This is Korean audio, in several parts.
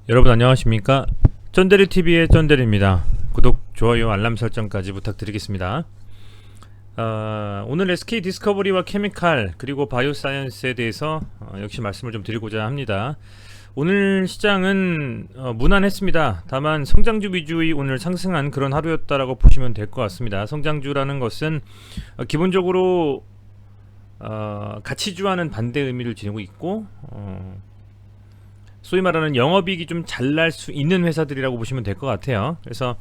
여러분 안녕하십니까? 쩐데리TV의 쩐데리입니다. 구독, 좋아요, 알람 설정까지 부탁드리겠습니다. 오늘 SK 디스커버리와 케미칼 그리고 바이오사이언스에 대해서 역시 말씀을 좀 드리고자 합니다. 오늘 시장은 무난했습니다. 다만 성장주 위주의 오늘 상승한 그런 하루였다라고 보시면 될 것 같습니다. 성장주라는 것은 기본적으로 가치주와는 반대 의미를 지니고 있고 소위 말하는 영업이익이 좀 잘 날 수 있는 회사들이라고 보시면 될 것 같아요. 그래서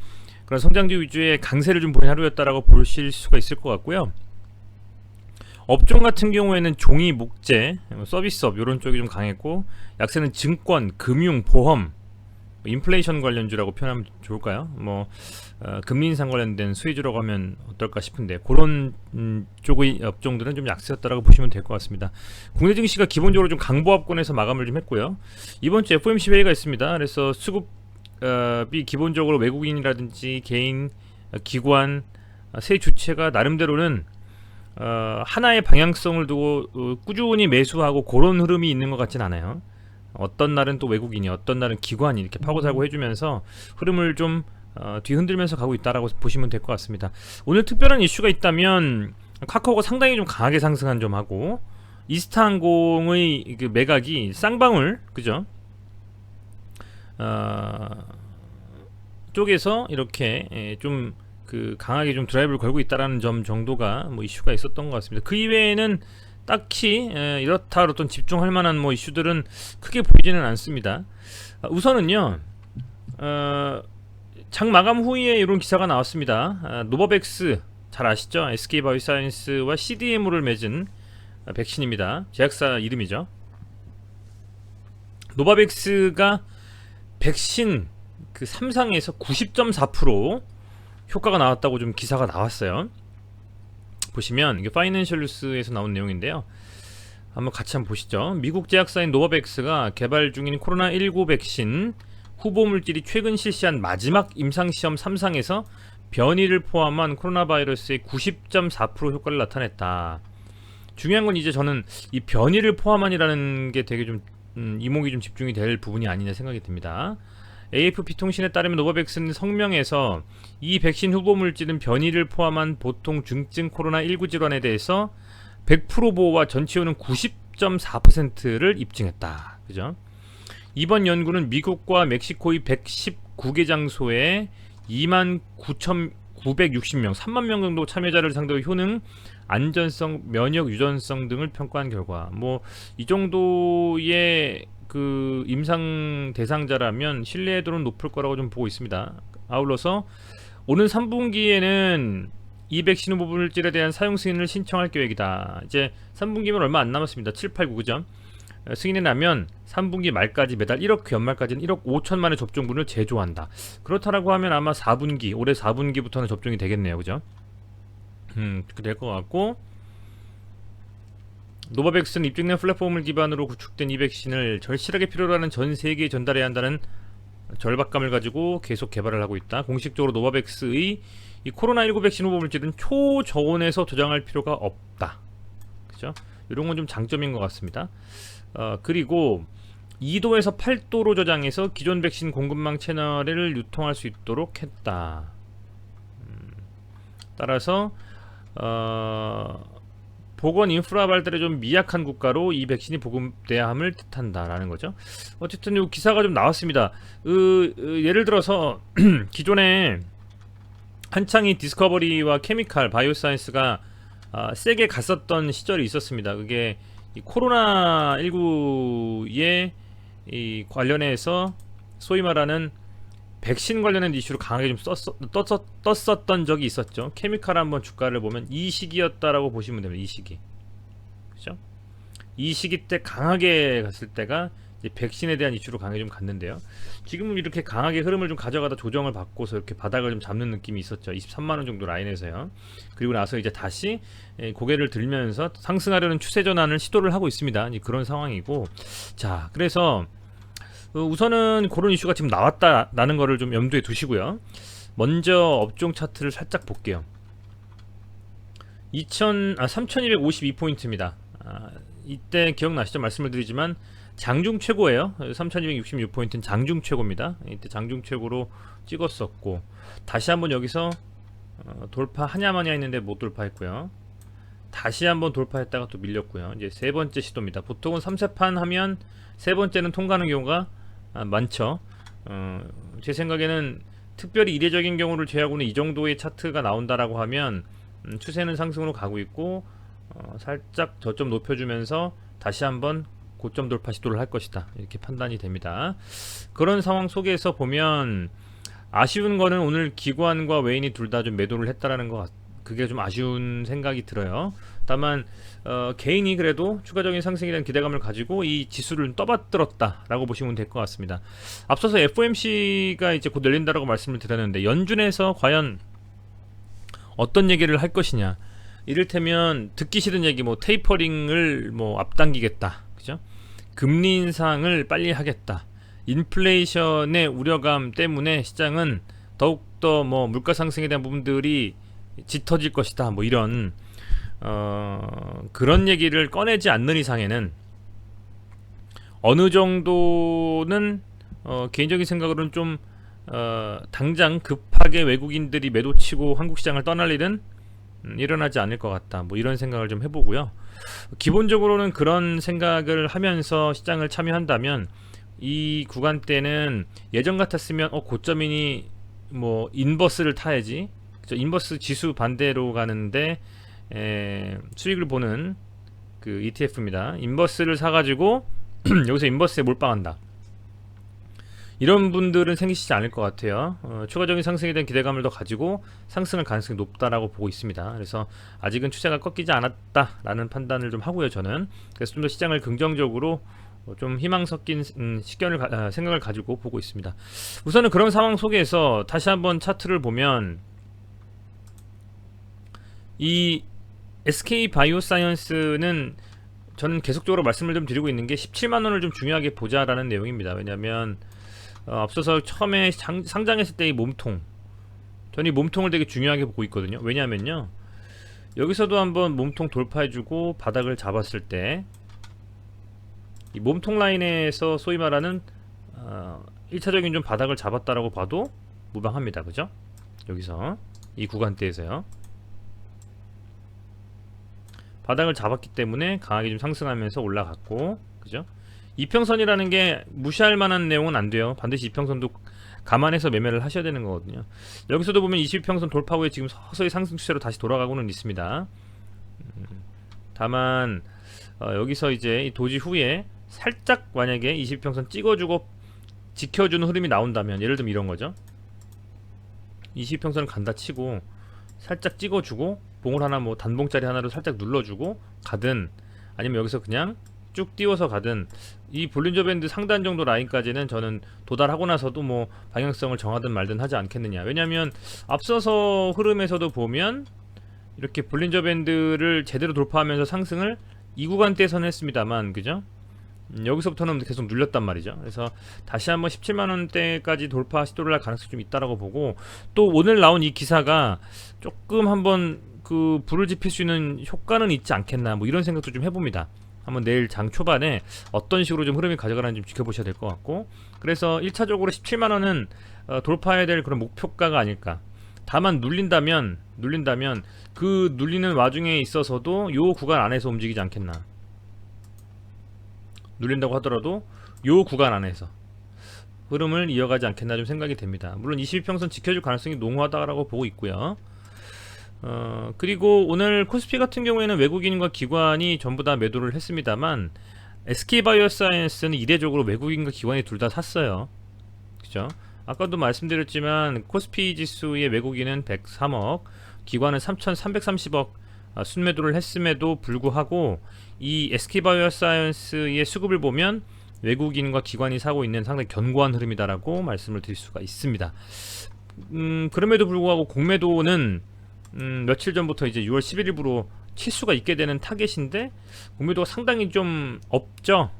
그런 성장주 위주의 강세를 좀 보인 하루였다라고 보실 수가 있을 것 같고요. 업종 같은 경우에는 종이, 목재, 서비스업 이런 쪽이 좀 강했고, 약세는 증권, 금융, 보험, 인플레이션 관련주라고 표현하면 좋을까요? 금리 인상 관련된 수혜주라고 하면 어떨까 싶은데 그런 쪽의 업종들은 좀 약세였다라고 보시면 될 것 같습니다. 국내 증시가 기본적으로 좀 강보합권에서 마감을 좀 했고요. 이번 주 FOMC 회의가 있습니다. 그래서 수급이 기본적으로 외국인이라든지 개인, 기관, 세 주체가 나름대로는 하나의 방향성을 두고 꾸준히 매수하고 그런 흐름이 있는 것 같진 않아요. 어떤 날은 또 외국인이, 어떤 날은 기관이 이렇게 파고 살고 해주면서 흐름을 좀 뒤흔들면서 가고 있다라고 보시면 될 것 같습니다. 오늘 특별한 이슈가 있다면 카카오가 상당히 좀 강하게 상승한 점하고 이스타항공의 그 매각이 쌍방울 그죠? 쪽에서 이렇게 좀 그 강하게 좀 드라이브를 걸고 있다라는 점 정도가 이슈가 있었던 것 같습니다. 그 이외에는 딱히 이렇다 어떤 집중할 만한 이슈들은 크게 보이지는 않습니다. 우선은요 장 마감 후에 이런 기사가 나왔습니다. 노바백스 잘 아시죠? SK 바이오사이언스와 CDMO를 맺은 백신입니다. 제약사 이름이죠. 노바백스가 백신 그 3상에서 90.4% 효과가 나왔다고 좀 기사가 나왔어요. 보시면 이게 파이낸셜 뉴스에서 나온 내용인데요. 같이 한번 보시죠. 미국 제약사인 노바백스가 개발 중인 코로나19 백신 후보 물질이 최근 실시한 마지막 임상시험 3상에서 변이를 포함한 코로나 바이러스의 90.4% 효과를 나타냈다. 중요한 건 이제 저는 이 변이를 포함한이라는 게 되게 좀 이목이 좀 집중이 될 부분이 아니냐 생각이 듭니다. AFP 통신에 따르면 노바백스는 성명에서 이 백신 후보 물질은 변이를 포함한 보통 중증 코로나19 질환에 대해서 100% 보호와 전치효는 90.4%를 입증했다. 그죠? 이번 연구는 미국과 멕시코의 119개 장소에 29,960명, 3만 명 정도 참여자를 상대로 효능, 안전성, 면역 유전성 등을 평가한 결과 이 정도의 그 임상 대상자라면 신뢰도는 높을 거라고 좀 보고 있습니다. 아울러서 오는 3분기에는 이 백신 후보 물질에 대한 사용 승인을 신청할 계획이다. 이제 3분기면 얼마 안 남았습니다. 7, 8, 9 그죠? 승인이 나면 3분기 말까지 매달 1억 연말까지는 1억 5천만의 접종분을 제조한다. 그렇다라고 하면 아마 4분기 올해 4분기부터는 접종이 되겠네요. 그죠? 그렇게 될 것 같고, 노바백스는 입증된 플랫폼을 기반으로 구축된 이 백신을 절실하게 필요로 하는 전 세계에 전달해야 한다는 절박감을 가지고 계속 개발을 하고 있다. 공식적으로 노바백스의 이 코로나19 백신 후보 물질은 초저온에서 저장할 필요가 없다. 그죠? 이런 건 좀 장점인 것 같습니다. 그리고 2도에서 8도로 저장해서 기존 백신 공급망 채널을 유통할 수 있도록 했다. 따라서 보건 인프라 발달에 좀 미약한 국가로 이 백신이 보급돼야 함을 뜻한다라는 거죠. 어쨌든 이 기사가 좀 나왔습니다. 예를 들어서 기존에 한창이 디스커버리와 케미칼, 바이오사이언스가 세게 갔었던 시절이 있었습니다. 그게 이 코로나19에 이 관련해서 소위 말하는 백신 관련된 이슈로 강하게 좀 떴었던 적이 있었죠. 케미칼 한번 주가를 보면 이 시기였다라고 보시면 됩니다. 이 시기, 그죠? 이 시기 때 강하게 갔을 때가 이제 백신에 대한 이슈로 강하게 좀 갔는데요. 지금은 이렇게 강하게 흐름을 좀 가져가다 조정을 받고서 이렇게 바닥을 좀 잡는 느낌이 있었죠. 23만 원 정도 라인에서요. 그리고 나서 이제 다시 고개를 들면서 상승하려는 추세 전환을 시도를 하고 있습니다. 그런 상황이고, 자, 그래서 우선은 그런 이슈가 지금 나왔다라는 거를 좀 염두에 두시고요. 먼저 업종 차트를 살짝 볼게요. 3252포인트입니다. 이때 기억나시죠? 말씀을 드리지만 장중 최고예요. 3266포인트는 장중 최고입니다. 이때 장중 최고로 찍었었고, 다시 한번 여기서 돌파하냐 마냐 했는데 못 돌파했고요. 다시 한번 돌파했다가 또 밀렸고요. 이제 세 번째 시도입니다. 보통은 3세판 하면 세 번째는 통과하는 경우가 많죠. 제 생각에는 특별히 이례적인 경우를 제외하고는 이 정도의 차트가 나온다라고 하면 추세는 상승으로 가고 있고, 살짝 저점 높여주면서 다시 한번 고점 돌파 시도를 할 것이다, 이렇게 판단이 됩니다. 그런 상황 속에서 보면 아쉬운 거는 오늘 기관과 외인이 둘 다 좀 매도를 했다라는 거, 그게 좀 아쉬운 생각이 들어요. 다만 개인이 그래도 추가적인 상승에 대한 기대감을 가지고 이 지수를 떠받들었다 라고 보시면 될 것 같습니다. 앞서서 FOMC가 이제 곧 열린다라고 말씀을 드렸는데, 연준에서 과연 어떤 얘기를 할 것이냐, 이를테면 듣기 싫은 얘기, 뭐 테이퍼링을 뭐 앞당기겠다, 그죠? 금리 인상을 빨리 하겠다, 인플레이션의 우려감 때문에 시장은 더욱더 뭐 물가 상승에 대한 부분들이 짙어질 것이다, 뭐 이런 그런 얘기를 꺼내지 않는 이상에는 어느 정도는 개인적인 생각으로는 좀 당장 급하게 외국인들이 매도치고 한국 시장을 떠날 일은 일어나지 않을 것 같다, 뭐 이런 생각을 좀 해보고요. 기본적으로는 그런 생각을 하면서 시장을 참여한다면 이 구간대는 예전 같았으면 고점이니 뭐 인버스를 타야지, 그쵸? 인버스 지수 반대로 가는데 수익을 보는 그 ETF입니다. 인버스를 사가지고 여기서 인버스에 몰빵한다, 이런 분들은 생기시지 않을 것 같아요. 추가적인 상승에 대한 기대감을 더 가지고 상승할 가능성이 높다라고 보고 있습니다. 그래서 아직은 추세가 꺾이지 않았다라는 판단을 좀 하고요, 저는. 그래서 좀 더 시장을 긍정적으로 좀 희망 섞인 생각을 가지고 보고 있습니다. 우선은 그런 상황 속에서 다시 한번 차트를 보면 이 SK 바이오사이언스는 저는 계속적으로 말씀을 좀 드리고 있는 게 17만원을 좀 중요하게 보자라는 내용입니다. 왜냐하면 앞서서 처음에 상장했을 때 이 몸통, 저는 이 몸통을 되게 중요하게 보고 있거든요. 왜냐하면요, 여기서도 한번 몸통 돌파해주고 바닥을 잡았을 때 이 몸통 라인에서 소위 말하는 1차적인 좀 바닥을 잡았다라고 봐도 무방합니다, 그죠? 여기서 이 구간대에서요, 바닥을 잡았기 때문에 강하게 좀 상승하면서 올라갔고, 그죠? 이평선이라는 게 무시할 만한 내용은 안 돼요. 반드시 이평선도 감안해서 매매를 하셔야 되는 거거든요. 여기서도 보면 20평선 돌파 후에 지금 서서히 상승 추세로 다시 돌아가고는 있습니다. 다만 여기서 이제 이 도지 후에 살짝 만약에 20평선 찍어주고 지켜주는 흐름이 나온다면, 예를 들면 이런 거죠. 20평선을 간다 치고 살짝 찍어주고 봉을 하나, 뭐 단봉짜리 하나로 살짝 눌러주고 가든, 아니면 여기서 그냥 쭉 띄워서 가든, 이 볼린저 밴드 상단 정도 라인까지는 저는 도달하고 나서도 뭐 방향성을 정하든 말든 하지 않겠느냐. 왜냐면 앞서서 흐름에서도 보면 이렇게 볼린저 밴드를 제대로 돌파하면서 상승을 이 구간대에서는 했습니다만, 그죠? 여기서부터는 계속 눌렸단 말이죠. 그래서 다시 한번 17만원대까지 돌파 시도를 할 가능성이 좀 있다라고 보고, 또 오늘 나온 이 기사가 조금 한번 그 불을 지필 수 있는 효과는 있지 않겠나, 뭐 이런 생각도 좀 해봅니다. 한번 내일 장 초반에 어떤 식으로 좀 흐름이 가져가는지 좀 지켜보셔야 될 것 같고, 그래서 1차적으로 17만원은 돌파해야 될 그런 목표가가 아닐까. 다만 눌린다면 그 눌리는 와중에 있어서도 요 구간 안에서 움직이지 않겠나. 눌린다고 하더라도 요 구간 안에서 흐름을 이어가지 않겠나 좀 생각이 됩니다. 물론 22평선 지켜줄 가능성이 농후하다고 보고 있고요. 그리고 오늘 코스피 같은 경우에는 외국인과 기관이 전부 다 매도를 했습니다만, SK바이오사이언스는 이례적으로 외국인과 기관이 둘 다 샀어요, 그죠? 아까도 말씀드렸지만 코스피 지수의 외국인은 103억, 기관은 3,330억 순매도를 했음에도 불구하고 이 SK바이오사이언스의 수급을 보면 외국인과 기관이 사고 있는 상당히 견고한 흐름이다라고 말씀을 드릴 수가 있습니다. 그럼에도 불구하고 공매도는 며칠 전부터 이제 6월 11일부로 칠 수가 있게 되는 타겟인데, 공매도가 상당히 좀 없죠.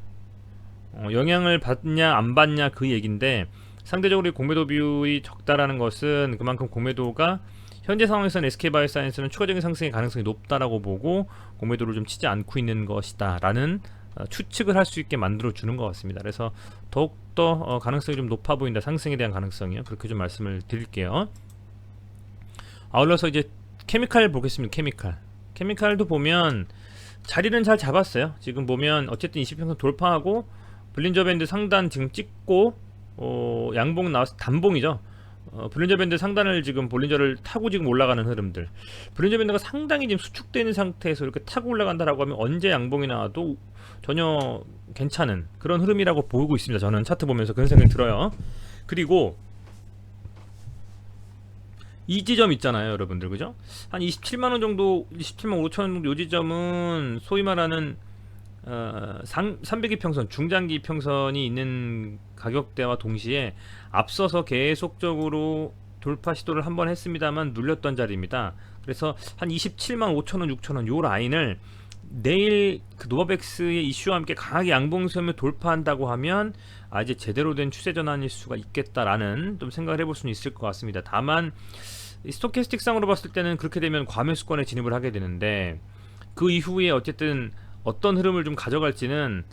영향을 받냐 안 받냐 그 얘긴데, 상대적으로 공매도 비율이 적다라는 것은 그만큼 공매도가 현재 상황에서는 SK바이오사이언스는 추가적인 상승의 가능성이 높다라고 보고 공매도를 좀 치지 않고 있는 것이다 라는 추측을 할 수 있게 만들어 주는 것 같습니다. 그래서 더욱더 가능성이 좀 높아 보인다. 상승에 대한 가능성이요. 그렇게 좀 말씀을 드릴게요. 아울러서 이제 케미칼 보겠습니다. 케미칼도 보면 자리는 잘 잡았어요. 지금 보면 어쨌든 20평선 돌파하고 볼린저 밴드 상단 지금 찍고 양봉 나와서 단봉이죠. 볼린저 밴드 상단을 지금 볼린저를 타고 지금 올라가는 흐름들. 볼린저 밴드가 상당히 지금 수축되는 상태에서 이렇게 타고 올라간다라고 하면 언제 양봉이 나와도 전혀 괜찮은 그런 흐름이라고 보고 있습니다. 저는 차트 보면서 그런 생각이 들어요. 그리고 이 지점 있잖아요, 여러분들. 그죠? 한 27만원 정도, 27만 5천원 정도 요 지점은 소위 말하는 300이평선, 중장기 평선이 있는 가격대와 동시에 앞서서 계속적으로 돌파 시도를 한번 했습니다만 눌렸던 자리입니다. 그래서 한 27만 5천원, 6천원 요 라인을 내일 그 노바백스의 이슈와 함께 강하게 양봉섬을 돌파한다고 하면 이제 제대로 된 추세 전환일 수가 있겠다라는 좀 생각을 해볼 수는 있을 것 같습니다. 다만 스토캐스틱 상으로 봤을 때는 그렇게 되면 과매수권에 진입을 하게 되는데 그 이후에 어쨌든 어떤 흐름을 좀 가져갈지는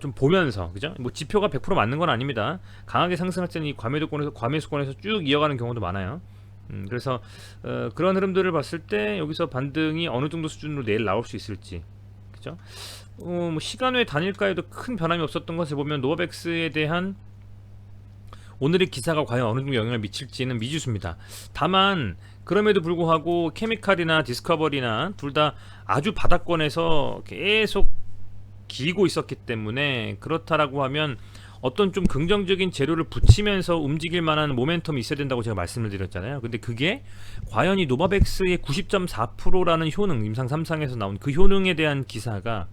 좀 보면서, 그죠? 뭐 지표가 100% 맞는 건 아닙니다. 강하게 상승할 때는 이 과매수권에서 쭉 이어가는 경우도 많아요. 그래서 그런 흐름들을 봤을 때 여기서 반등이 어느 정도 수준으로 내일 나올 수 있을지, 그죠? 뭐 시간 외 단일가에도 큰 변함이 없었던 것을 보면 노바백스에 대한 오늘의 기사가 과연 어느 정도 영향을 미칠지는 미지수입니다. 다만 그럼에도 불구하고 케미칼이나 디스커버리나 둘 다 아주 바닥권에서 계속 기고 있었기 때문에 그렇다라고 하면 어떤 좀 긍정적인 재료를 붙이면서 움직일 만한 모멘텀이 있어야 된다고 제가 말씀을 드렸잖아요. 근데 그게 과연 이 노바백스의 90.4%라는 효능, 임상 3상에서 나온 그 효능에 대한 기사가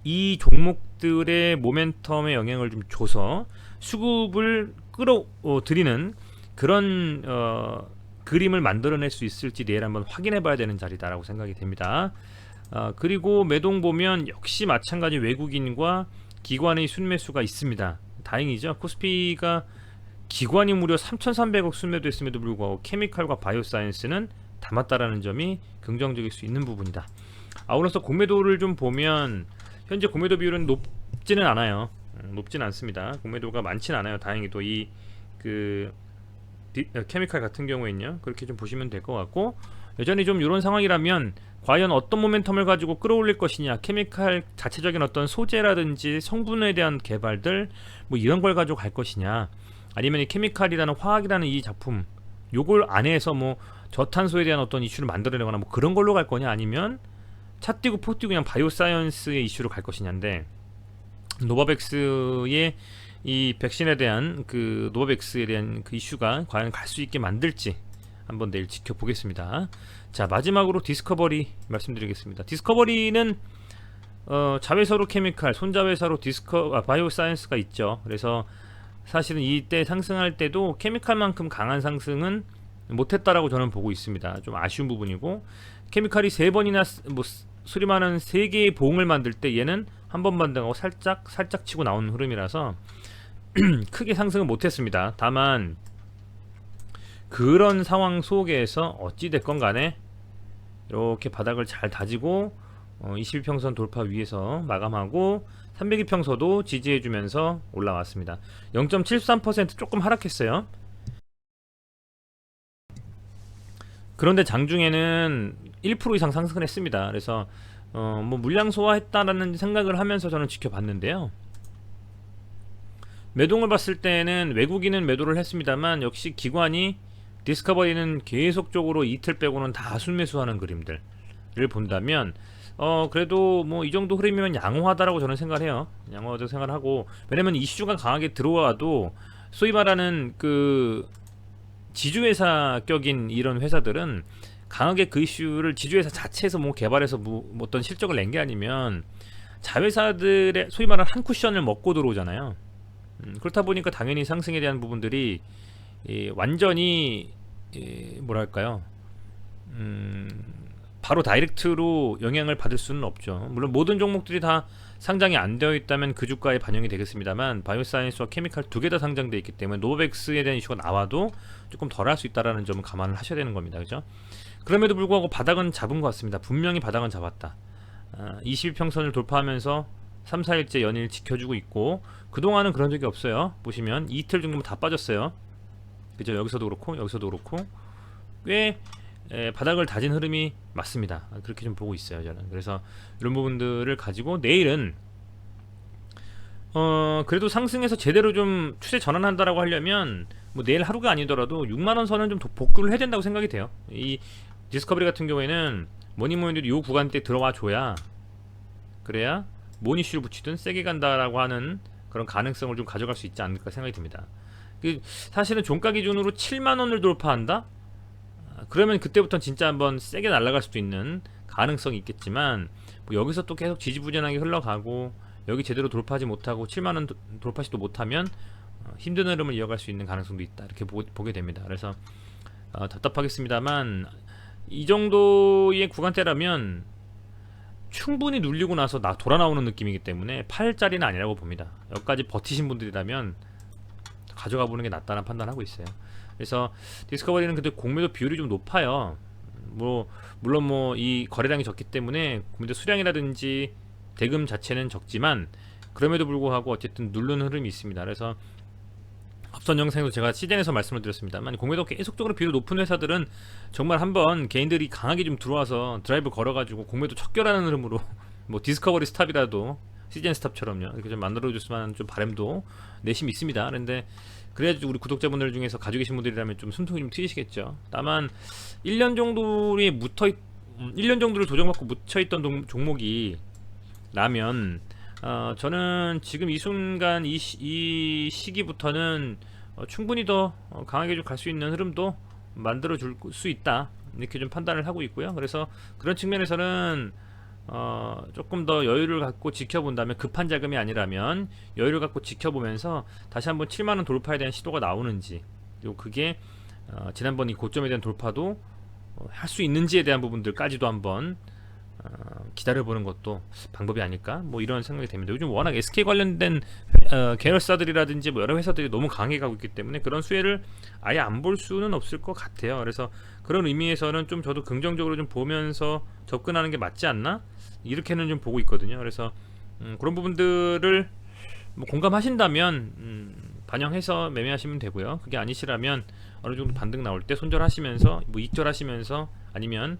이 종목들의 모멘텀에 영향을 좀 줘서 수급을 끌어들이는 그런 그림을 만들어낼 수 있을지 내일 한번 확인해 봐야 되는 자리다라고 생각이 됩니다. 그리고 매동 보면 역시 마찬가지 외국인과 기관의 순매수가 있습니다. 다행이죠. 코스피가 기관이 무려 3,300억 순매도했음에도 불구하고 케미칼과 바이오사이언스는 담았다라는 점이 긍정적일 수 있는 부분이다. 아울러서 공매도를 좀 보면 현재 공매도 비율은 높지는 않아요. 높지는 않습니다. 공매도가 많지는 않아요. 다행히도 이 케미칼 같은 경우에는요. 그렇게 좀 보시면 될 것 같고, 여전히 좀 이런 상황이라면 과연 어떤 모멘텀을 가지고 끌어올릴 것이냐, 케미칼 자체적인 어떤 소재라든지 성분에 대한 개발들 뭐 이런 걸 가지고 갈 것이냐, 아니면 이 케미칼이라는 화학이라는 이 작품 요걸 안에서 뭐 저탄소에 대한 어떤 이슈를 만들어내거나 뭐 그런 걸로 갈 거냐, 아니면 차 띄고 포 띄고 그냥 바이오사이언스의 이슈로 갈 것이냐인데, 노바백스의 이 백신에 대한 그 노바백스에 대한 그 이슈가 과연 갈 수 있게 만들지 한번 내일 지켜보겠습니다. 자, 마지막으로 디스커버리 말씀드리겠습니다. 디스커버리는 자회사로 케미칼, 손자회사로 바이오사이언스가 있죠. 그래서 사실은 이때 상승할 때도 케미칼만큼 강한 상승은 못했다라고 저는 보고 있습니다. 좀 아쉬운 부분이고, 케미칼이 3번이나 뭐 수렴하는 3개의 봉을 만들 때 얘는 한 번 반등하고 살짝 치고 나오는 흐름이라서 크게 상승은 못했습니다. 다만 그런 상황 속에서 어찌됐건 간에 이렇게 바닥을 잘 다지고 21평선 돌파 위에서 마감하고 302평서도 지지해주면서 올라왔습니다. 0.73% 조금 하락했어요. 그런데 장중에는 1% 이상 상승을 했습니다. 그래서 뭐 물량 소화했다라는 생각을 하면서 저는 지켜봤는데요. 매동을 봤을 때는 외국인은 매도를 했습니다만 역시 기관이, 디스커버리는 계속적으로 이틀 빼고는 다 순매수하는 그림들을 본다면 그래도 뭐 이 정도 흐름이면 양호하다라고 저는 생각을 해요. 양호하다고 생각을 하고, 왜냐면 이슈가 강하게 들어와도 소위 말하는 그 지주회사격인 이런 회사들은 강하게 그 이슈를 지주회사 자체에서 뭐 개발해서 뭐 어떤 실적을 낸 게 아니면 자회사들의 소위 말하는 한 쿠션을 먹고 들어오잖아요. 그렇다 보니까 당연히 상승에 대한 부분들이 완전히 뭐랄까요, 바로 다이렉트로 영향을 받을 수는 없죠. 물론 모든 종목들이 다 상장이 안 되어 있다면 그 주가에 반영이 되겠습니다만, 바이오사이언스와 케미칼 두 개 다 상장되어 있기 때문에 노백스에 대한 이슈가 나와도 조금 덜 할 수 있다는 점은 감안을 하셔야 되는 겁니다. 그죠? 그럼에도 불구하고 바닥은 잡은 것 같습니다. 분명히 바닥은 잡았다. 21평선을 돌파하면서 3, 4일째 연일 지켜주고 있고, 그동안은 그런 적이 없어요. 보시면 이틀 정도면 다 빠졌어요. 그죠? 여기서도 그렇고 여기서도 그렇고 꽤 바닥을 다진 흐름이 맞습니다. 그렇게 좀 보고 있어요, 저는. 그래서 이런 부분들을 가지고 내일은 그래도 상승해서 제대로 좀 추세 전환한다라고 하려면 뭐 내일 하루가 아니더라도 6만원 선은 좀 복구를 해야 된다고 생각이 돼요. 이 디스커버리 같은 경우에는 뭐니뭐니 해도 이 구간대 들어와 줘야, 그래야 뭔 이슈를 붙이든 세게 간다라고 하는 그런 가능성을 좀 가져갈 수 있지 않을까 생각이 듭니다. 사실은 종가 기준으로 7만원을 돌파한다? 그러면 그때부터는 진짜 한번 세게 날아갈 수도 있는 가능성이 있겠지만, 뭐 여기서 또 계속 지지부진하게 흘러가고 여기 제대로 돌파하지 못하고 7만원 돌파시도 못하면 힘든 흐름을 이어갈 수 있는 가능성도 있다, 이렇게 보게 됩니다. 그래서 답답하겠습니다만 이 정도의 구간대라면 충분히 눌리고 나서 돌아 나오는 느낌이기 때문에 팔자리는 아니라고 봅니다. 여기까지 버티신 분들이라면 가져가 보는 게 낫다는 판단하고 있어요. 그래서 디스커버리는 근데 공매도 비율이 좀 높아요. 뭐 물론 뭐 이 거래량이 적기 때문에 공매도 수량이라든지 대금 자체는 적지만 그럼에도 불구하고 어쨌든 누르는 흐름이 있습니다. 그래서 앞선 영상에도 제가 시즌에서 말씀을 드렸습니다만, 공매도 계속적으로 비율이 높은 회사들은 정말 한번 개인들이 강하게 좀 들어와서 드라이브 걸어가지고 공매도 척결하는 흐름으로 뭐 디스커버리 스탑이라도 시즌 스탑처럼요, 이렇게 좀 만들어줬으면 좀 바람도 내심 있습니다. 그런데 그래야지 우리 구독자분들 중에서 가지고 계신 분들이라면 좀 숨통이 좀 트이시겠죠. 다만 1년 정도를 도정받고 묻혀있던 종목이 라면 저는 지금 이 순간 이 시기부터는 충분히 더 강하게 좀 갈 수 있는 흐름도 만들어 줄 수 있다, 이렇게 좀 판단을 하고 있고요. 그래서 그런 측면에서는 조금 더 여유를 갖고 지켜본다면, 급한 자금이 아니라면 여유를 갖고 지켜보면서 다시 한번 7만원 돌파에 대한 시도가 나오는지, 그리고 그게 지난번 이 고점에 대한 돌파도 할 수 있는지에 대한 부분들까지도 한번 기다려보는 것도 방법이 아닐까, 뭐 이런 생각이 됩니다. 요즘 워낙 SK 관련된 계열사들이라든지 뭐 여러 회사들이 너무 강해 가고 있기 때문에 그런 수혜를 아예 안 볼 수는 없을 것 같아요. 그래서 그런 의미에서는 좀 저도 긍정적으로 좀 보면서 접근하는 게 맞지 않나, 이렇게는 좀 보고 있거든요. 그래서 그런 부분들을 뭐 공감하신다면 반영해서 매매하시면 되고요. 그게 아니시라면 어느 정도 반등 나올 때 손절하시면서, 뭐 익절하시면서, 아니면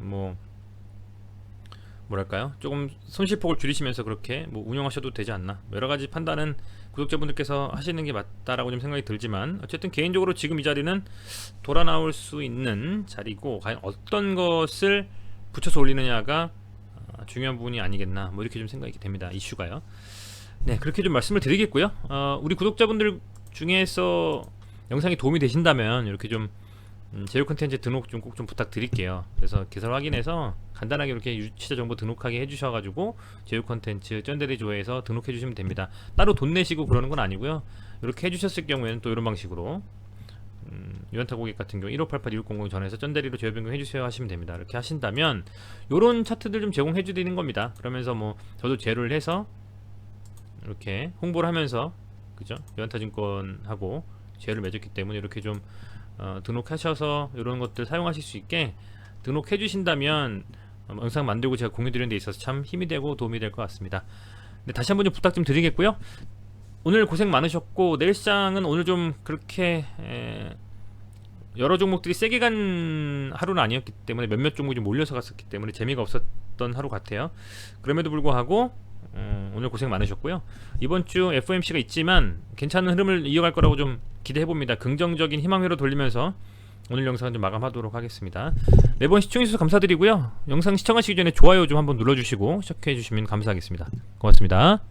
뭐 뭐랄까요, 조금 손실폭을 줄이시면서 그렇게 뭐 운영하셔도 되지 않나, 여러 가지 판단은 구독자분들께서 하시는 게 맞다라고 좀 생각이 들지만, 어쨌든 개인적으로 지금 이 자리는 돌아 나올 수 있는 자리고, 과연 어떤 것을 붙여서 올리느냐가 중요한 부분이 아니겠나, 뭐 이렇게 좀 생각이 됩니다, 이슈가요. 네, 그렇게 좀 말씀을 드리겠고요. 우리 구독자분들 중에서 영상이 도움이 되신다면 이렇게 좀 제휴 컨텐츠 등록 좀 꼭 좀 부탁드릴게요. 그래서 개설 확인해서 간단하게 이렇게 유치자 정보 등록하게 해주셔가지고 제휴 컨텐츠 쩐대리 조회에서 등록해 주시면 됩니다. 따로 돈 내시고 그러는 건 아니고요. 이렇게 해주셨을 경우에는 또 이런 방식으로 유연타 고객 같은 경우 1588-2600 전화해서 쩐대리로 제휴 변경 해주세요 하시면 됩니다. 이렇게 하신다면 요런 차트들 좀 제공해 드리는 겁니다. 그러면서 뭐 저도 제휴를 해서 이렇게 홍보를 하면서, 그죠, 유연타증권하고 제휴를 맺었기 때문에 이렇게 좀 등록하셔서 이런 것들 사용하실 수 있게 등록해 주신다면 영상 만들고 제가 공유 드리는 데 있어서 참 힘이 되고 도움이 될 것 같습니다. 네, 다시 한번 좀 부탁 좀 드리겠고요. 오늘 고생 많으셨고, 내일 시장은 오늘 좀 그렇게 여러 종목들이 세게 간 하루는 아니었기 때문에 몇몇 종목이 좀 몰려서 갔었기 때문에 재미가 없었던 하루 같아요. 그럼에도 불구하고 오늘 고생 많으셨고요. 이번 주 FOMC가 있지만 괜찮은 흐름을 이어갈 거라고 좀 기대해봅니다. 긍정적인 희망회로 돌리면서 오늘 영상은 좀 마감하도록 하겠습니다. 매번 시청해주셔서 감사드리고요. 영상 시청하시기 전에 좋아요 좀 한번 눌러주시고 시작해주시면 감사하겠습니다. 고맙습니다.